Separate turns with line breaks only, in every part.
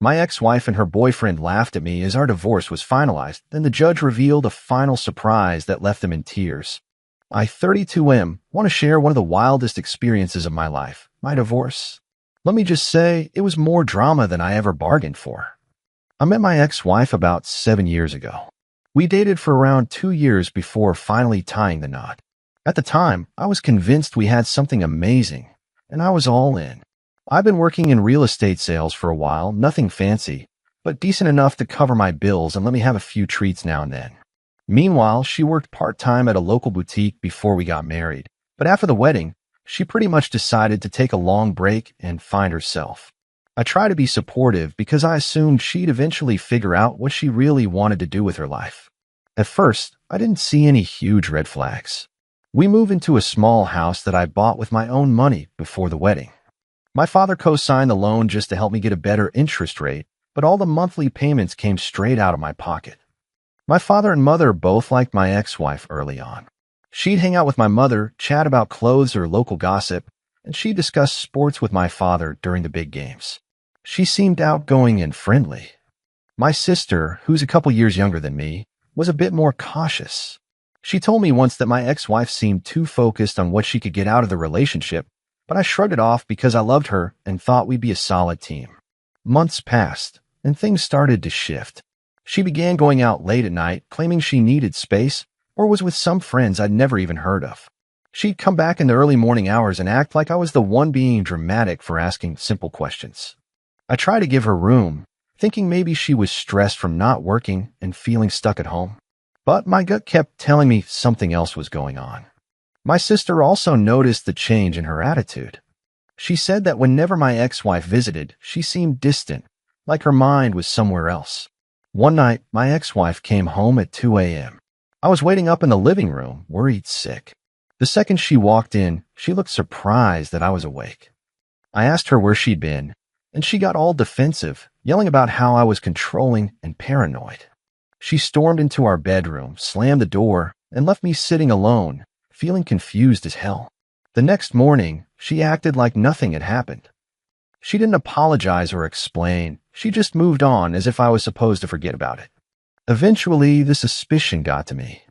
My ex-wife and her boyfriend laughed at me as our divorce was finalized. Then the judge revealed a final surprise that left them in tears. I, 32M, want to share one of the wildest experiences of my life, my divorce. Let me just say, it was more drama than I ever bargained for. I met my ex-wife about 7 years ago. We dated for around 2 years before finally tying the knot. At the time, I was convinced we had something amazing, and I was all in. I've been working in real estate sales for a while, nothing fancy, but decent enough to cover my bills and let me have a few treats now and then. Meanwhile, she worked part-time at a local boutique before we got married, but after the wedding, she pretty much decided to take a long break and find herself. I tried to be supportive because I assumed she'd eventually figure out what she really wanted to do with her life. At first, I didn't see any huge red flags. We moved into a small house that I bought with my own money before the wedding. My father co-signed the loan just to help me get a better interest rate, but all the monthly payments came straight out of my pocket. My father and mother both liked my ex-wife early on. She'd hang out with my mother, chat about clothes or local gossip, and she'd discuss sports with my father during the big games. She seemed outgoing and friendly. My sister, who's a couple years younger than me, was a bit more cautious. She told me once that my ex-wife seemed too focused on what she could get out of the relationship, but I shrugged it off because I loved her and thought we'd be a solid team. Months passed, and things started to shift. She began going out late at night, claiming she needed space, or was with some friends I'd never even heard of. She'd come back in the early morning hours and act like I was the one being dramatic for asking simple questions. I tried to give her room, thinking maybe she was stressed from not working and feeling stuck at home. But my gut kept telling me something else was going on. My sister also noticed the change in her attitude. She said that whenever my ex-wife visited, she seemed distant, like her mind was somewhere else. One night, my ex-wife came home at 2 a.m. I was waiting up in the living room, worried sick. The second she walked in, she looked surprised that I was awake. I asked her where she'd been, and she got all defensive, yelling about how I was controlling and paranoid. She stormed into our bedroom, slammed the door, and left me sitting alone, feeling confused as hell. The next morning, she acted like nothing had happened. She didn't apologize or explain. She just moved on as if I was supposed to forget about it. Eventually, the suspicion got to me.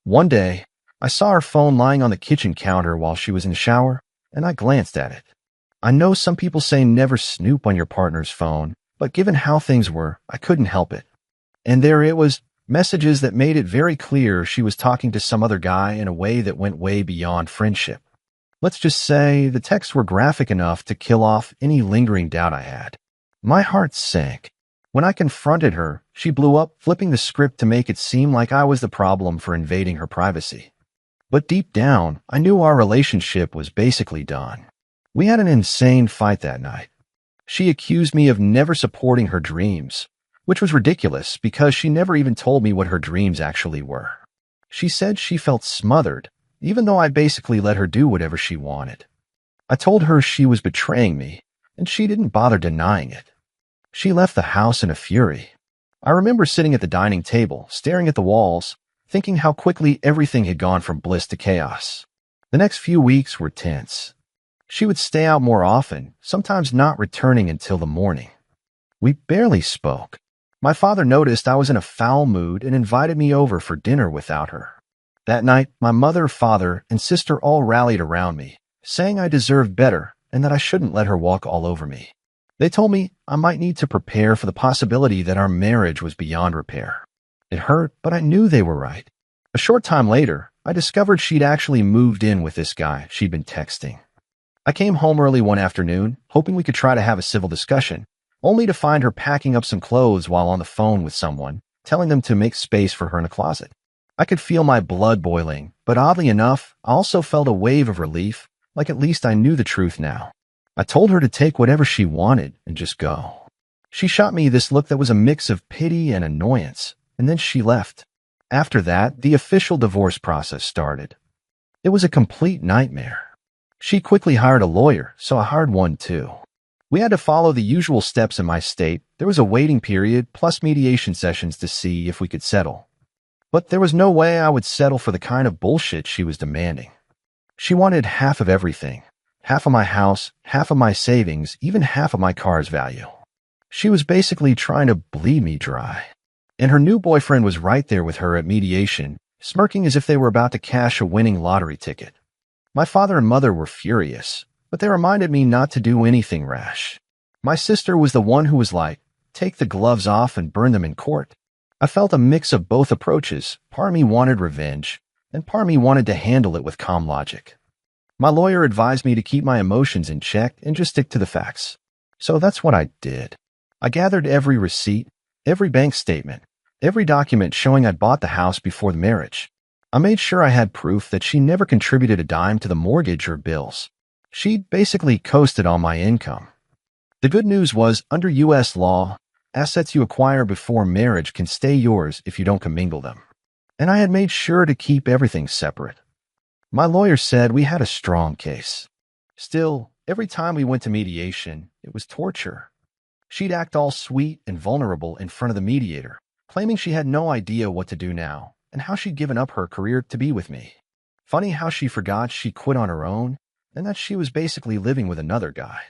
One day, I saw her phone lying on the kitchen counter while she was in the shower, and I glanced at it. I know some people say never snoop on your partner's phone, but given how things were, I couldn't help it. And there it was, messages that made it very clear she was talking to some other guy in a way that went way beyond friendship. Let's just say the texts were graphic enough to kill off any lingering doubt I had. My heart sank. When I confronted her, she blew up, flipping the script to make it seem like I was the problem for invading her privacy. But deep down, I knew our relationship was basically done. We had an insane fight that night. She accused me of never supporting her dreams, which was ridiculous because she never even told me what her dreams actually were. She said she felt smothered, even though I basically let her do whatever she wanted. I told her she was betraying me, and she didn't bother denying it. She left the house in a fury. I remember sitting at the dining table, staring at the walls, thinking how quickly everything had gone from bliss to chaos. The next few weeks were tense. She would stay out more often, sometimes not returning until the morning. We barely spoke. My father noticed I was in a foul mood and invited me over for dinner without her. That night, my mother, father, and sister all rallied around me, saying I deserved better and that I shouldn't let her walk all over me. They told me I might need to prepare for the possibility that our marriage was beyond repair. It hurt, but I knew they were right. A short time later, I discovered she'd actually moved in with this guy she'd been texting. I came home early one afternoon, hoping we could try to have a civil discussion, only to find her packing up some clothes while on the phone with someone, telling them to make space for her in a closet. I could feel my blood boiling, but oddly enough, I also felt a wave of relief, like at least I knew the truth now. I told her to take whatever she wanted and just go. She shot me this look that was a mix of pity and annoyance, and then she left. After that, the official divorce process started. It was a complete nightmare. She quickly hired a lawyer, so I hired one too. We had to follow the usual steps in my state. There was a waiting period plus mediation sessions to see if we could settle. But there was no way I would settle for the kind of bullshit she was demanding. She wanted half of everything. Half of my house, half of my savings, even half of my car's value. She was basically trying to bleed me dry. And her new boyfriend was right there with her at mediation, smirking as if they were about to cash a winning lottery ticket. My father and mother were furious, but they reminded me not to do anything rash. My sister was the one who was like, take the gloves off and burn them in court. I felt a mix of both approaches. Part of me wanted revenge, and part of me wanted to handle it with calm logic. My lawyer advised me to keep my emotions in check and just stick to the facts. So that's what I did. I gathered every receipt, every bank statement, every document showing I'd bought the house before the marriage. I made sure I had proof that she never contributed a dime to the mortgage or bills. She basically coasted on my income. The good news was, under U.S. law, assets you acquire before marriage can stay yours if you don't commingle them. And I had made sure to keep everything separate. My lawyer said we had a strong case. Still, every time we went to mediation, it was torture. She'd act all sweet and vulnerable in front of the mediator, claiming she had no idea what to do now and how she'd given up her career to be with me. Funny how she forgot she quit on her own and that she was basically living with another guy.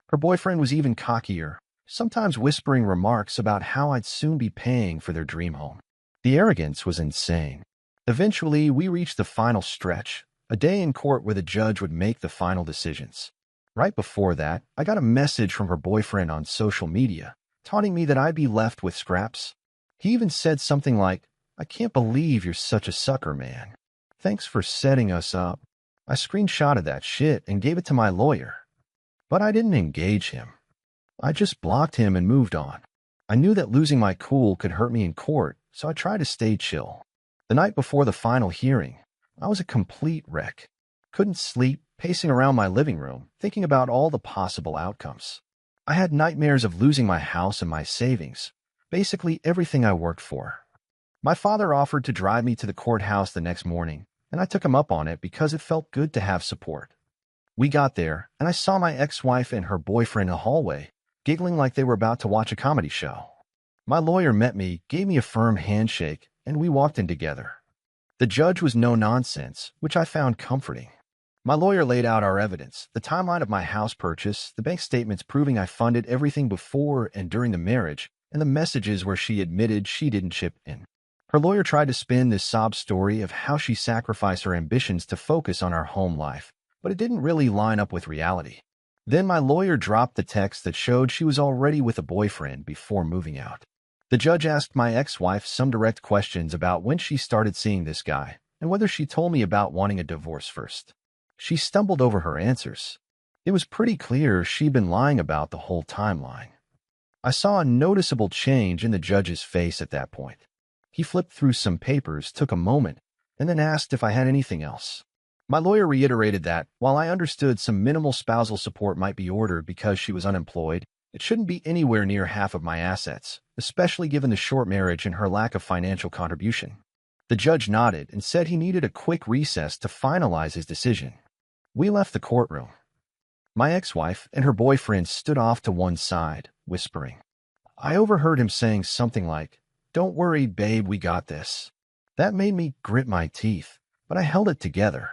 Her boyfriend was even cockier, sometimes whispering remarks about how I'd soon be paying for their dream home. The arrogance was insane. Eventually, we reached the final stretch, a day in court where the judge would make the final decisions. Right before that, I got a message from her boyfriend on social media, taunting me that I'd be left with scraps. He even said something like, I can't believe you're such a sucker, man. Thanks for setting us up. I screenshotted that shit and gave it to my lawyer. But I didn't engage him. I just blocked him and moved on. I knew that losing my cool could hurt me in court, so I tried to stay chill. The night before the final hearing, I was a complete wreck. Couldn't sleep, pacing around my living room, thinking about all the possible outcomes. I had nightmares of losing my house and my savings, basically everything I worked for. My father offered to drive me to the courthouse the next morning, and I took him up on it because it felt good to have support. We got there, and I saw my ex-wife and her boyfriend in the hallway, giggling like they were about to watch a comedy show. My lawyer met me, gave me a firm handshake, and we walked in together. The judge was no nonsense, which I found comforting. My lawyer laid out our evidence, the timeline of my house purchase, the bank statements proving I funded everything before and during the marriage, and the messages where she admitted she didn't chip in. Her lawyer tried to spin this sob story of how she sacrificed her ambitions to focus on our home life, but it didn't really line up with reality. Then my lawyer dropped the text that showed she was already with a boyfriend before moving out. The judge asked my ex-wife some direct questions about when she started seeing this guy and whether she told me about wanting a divorce first. She stumbled over her answers. It was pretty clear she'd been lying about the whole timeline. I saw a noticeable change in the judge's face at that point. He flipped through some papers, took a moment, and then asked if I had anything else. My lawyer reiterated that, while I understood some minimal spousal support might be ordered because she was unemployed, it shouldn't be anywhere near half of my assets, especially given the short marriage and her lack of financial contribution. The judge nodded and said he needed a quick recess to finalize his decision. We left the courtroom. My ex-wife and her boyfriend stood off to one side, whispering. I overheard him saying something like, "Don't worry, babe, we got this." That made me grit my teeth, but I held it together.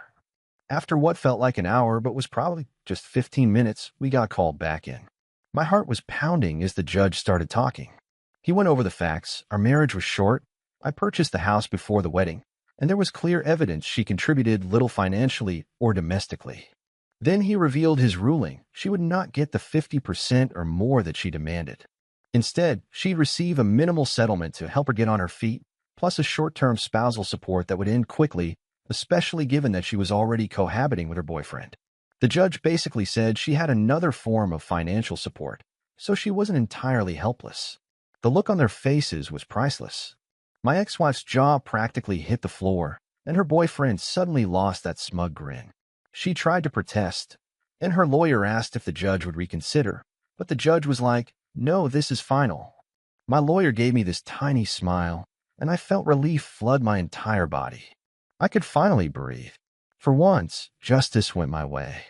After what felt like an hour but was probably just 15 minutes, we got called back in. My heart was pounding as the judge started talking. He went over the facts. Our marriage was short. I purchased the house before the wedding, and there was clear evidence she contributed little financially or domestically. Then he revealed his ruling. She would not get the 50% or more that she demanded. Instead, she'd receive a minimal settlement to help her get on her feet, plus a short-term spousal support that would end quickly, especially given that she was already cohabiting with her boyfriend. The judge basically said she had another form of financial support, so she wasn't entirely helpless. The look on their faces was priceless. My ex-wife's jaw practically hit the floor, and her boyfriend suddenly lost that smug grin. She tried to protest, and her lawyer asked if the judge would reconsider, but the judge was like, "No, this is final." My lawyer gave me this tiny smile, and I felt relief flood my entire body. I could finally breathe. For once, justice went my way.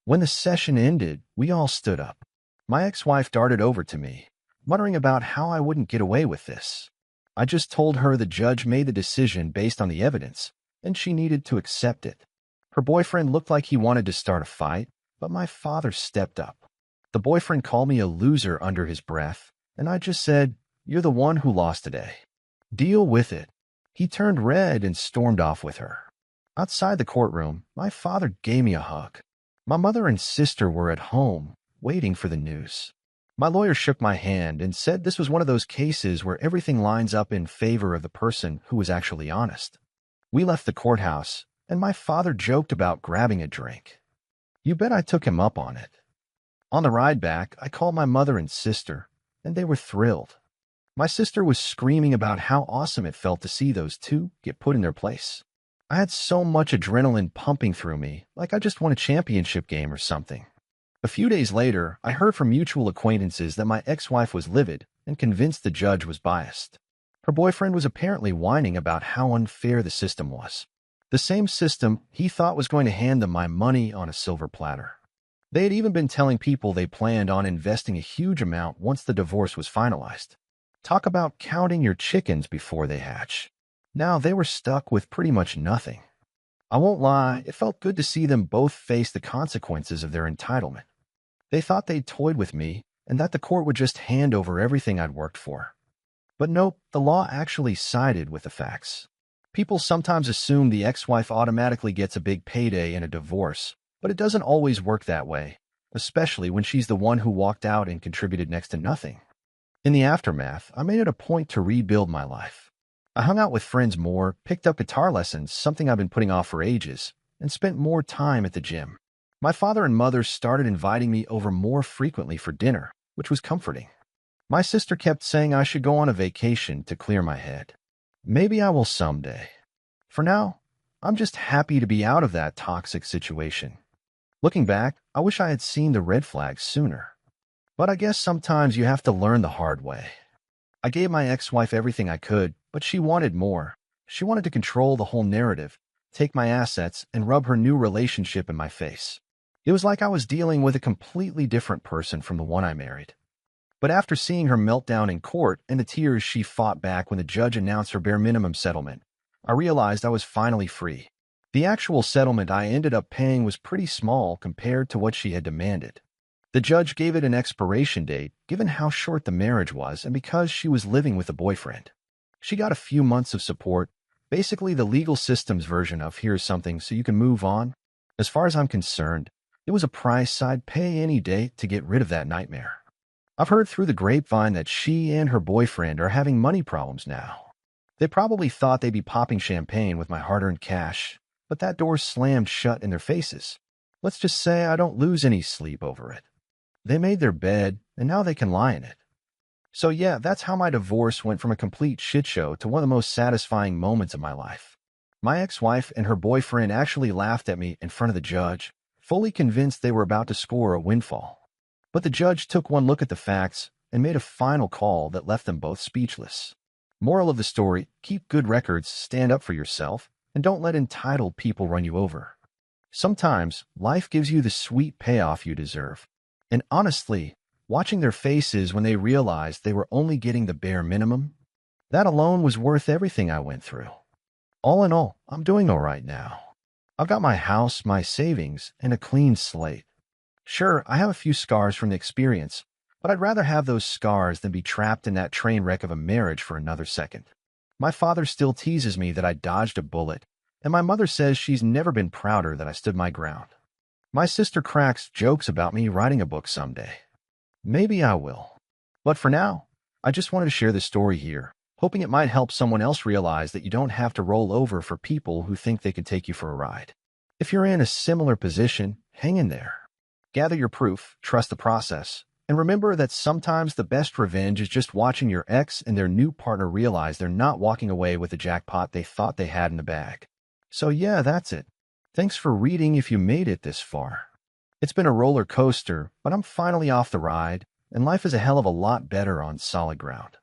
When the session ended, we all stood up. My ex-wife darted over to me, muttering about how I wouldn't get away with this. I just told her the judge made the decision based on the evidence, and she needed to accept it. Her boyfriend looked like he wanted to start a fight, but my father stepped up. The boyfriend called me a loser under his breath, and I just said, "You're the one who lost today. Deal with it." He turned red and stormed off with her. Outside the courtroom, my father gave me a hug. My mother and sister were at home, waiting for the news. My lawyer shook my hand and said this was one of those cases where everything lines up in favor of the person who was actually honest. We left the courthouse, and my father joked about grabbing a drink. You bet I took him up on it. On the ride back, I called my mother and sister, and they were thrilled. My sister was screaming about how awesome it felt to see those two get put in their place. I had so much adrenaline pumping through me, like I just won a championship game or something. A few days later, I heard from mutual acquaintances that my ex-wife was livid and convinced the judge was biased. Her boyfriend was apparently whining about how unfair the system was. The same system he thought was going to hand them my money on a silver platter. They had even been telling people they planned on investing a huge amount once the divorce was finalized. Talk about counting your chickens before they hatch. Now they were stuck with pretty much nothing. I won't lie, it felt good to see them both face the consequences of their entitlement. They thought they'd toyed with me and that the court would just hand over everything I'd worked for. But nope, the law actually sided with the facts. People sometimes assume the ex-wife automatically gets a big payday in a divorce, but it doesn't always work that way, especially when she's the one who walked out and contributed next to nothing. In the aftermath, I made it a point to rebuild my life. I hung out with friends more, picked up guitar lessons, something I've been putting off for ages, and spent more time at the gym. My father and mother started inviting me over more frequently for dinner, which was comforting. My sister kept saying I should go on a vacation to clear my head. Maybe I will someday. For now, I'm just happy to be out of that toxic situation. Looking back, I wish I had seen the red flags sooner. But I guess sometimes you have to learn the hard way. I gave my ex-wife everything I could, but she wanted more. She wanted to control the whole narrative, take my assets, and rub her new relationship in my face. It was like I was dealing with a completely different person from the one I married. But after seeing her meltdown in court and the tears she fought back when the judge announced her bare minimum settlement, I realized I was finally free. The actual settlement I ended up paying was pretty small compared to what she had demanded. The judge gave it an expiration date, given how short the marriage was and because she was living with a boyfriend. She got a few months of support, basically the legal system's version of here's something so you can move on. As far as I'm concerned, it was a price I'd pay any day to get rid of that nightmare. I've heard through the grapevine that she and her boyfriend are having money problems now. They probably thought they'd be popping champagne with my hard-earned cash, but that door slammed shut in their faces. Let's just say I don't lose any sleep over it. They made their bed, and now they can lie in it. So yeah, that's how my divorce went from a complete shit show to one of the most satisfying moments of my life. My ex-wife and her boyfriend actually laughed at me in front of the judge, fully convinced they were about to score a windfall. But the judge took one look at the facts and made a final call that left them both speechless. Moral of the story, keep good records, stand up for yourself, and don't let entitled people run you over. Sometimes, life gives you the sweet payoff you deserve. And honestly, watching their faces when they realized they were only getting the bare minimum, that alone was worth everything I went through. All in all, I'm doing all right now. I've got my house, my savings, and a clean slate. Sure, I have a few scars from the experience, but I'd rather have those scars than be trapped in that train wreck of a marriage for another second. My father still teases me that I dodged a bullet, and my mother says she's never been prouder that I stood my ground. My sister cracks jokes about me writing a book someday. Maybe I will. But for now, I just wanted to share this story here, hoping it might help someone else realize that you don't have to roll over for people who think they can take you for a ride. If you're in a similar position, hang in there. Gather your proof, trust the process, and remember that sometimes the best revenge is just watching your ex and their new partner realize they're not walking away with the jackpot they thought they had in the bag. So yeah, that's it. Thanks for reading if you made it this far. It's been a roller coaster, but I'm finally off the ride, and life is a hell of a lot better on solid ground.